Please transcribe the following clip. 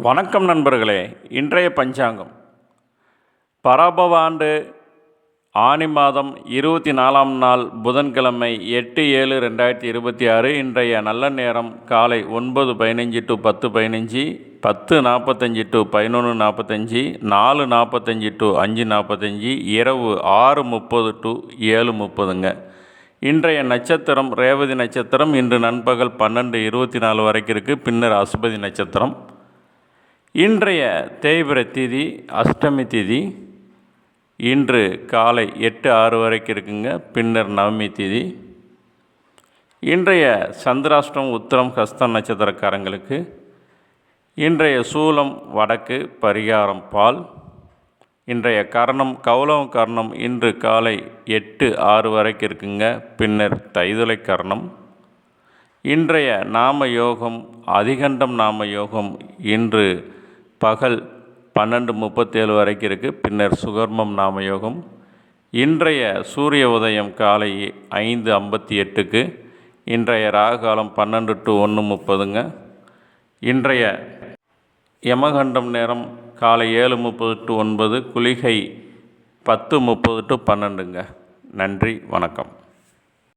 வணக்கம் நண்பர்களே. இன்றைய பஞ்சாங்கம் பராபவ ஆண்டு ஆனி மாதம் 24ஆம் நாள் புதன்கிழமை 8/7/2026. இன்றைய நல்ல நேரம் காலை 9:15 to 10:15, 10:45 to 11:45, 4:45 to 5:45, இரவு 6:30 to 7:30ங்க. இன்றைய நட்சத்திரம் ரேவதி நட்சத்திரம். இன்று நண்பகல் 12:24 வரைக்கும் இருக்குது. பின்னர் அசுபதி நட்சத்திரம். இன்றைய தேய்பிறை திதி அஷ்டமி திதி. இன்று காலை 8:06 வரைக்கும் இருக்குங்க. பின்னர் நவமி திதி. இன்றைய சந்திராஷ்டம் உத்திரம் ஹஸ்தம் நட்சத்திரக்காரங்களுக்கு. இன்றைய சூலம் வடக்கு, பரிகாரம் பால். இன்றைய கரணம் கௌளவம் கரணம். இன்று காலை 8:06 வரைக்கும் இருக்குங்க. பின்னர் தைதுளை கரணம். இன்றைய நாம யோகம் அதிகண்டம் நாம யோகம். இன்று பகல் 12:37 வரைக்கும் இருக்குது. பின்னர் சுகர்மம் நாம யோகம். இன்றைய சூரிய உதயம் காலை 5:58க்கு. இன்றைய ராகுகாலம் 12 to 1:30ங்க. இன்றைய யமகண்டம் நேரம் காலை 7:30 to 9, குளிகை 10:30 to 12ங்க. நன்றி, வணக்கம்.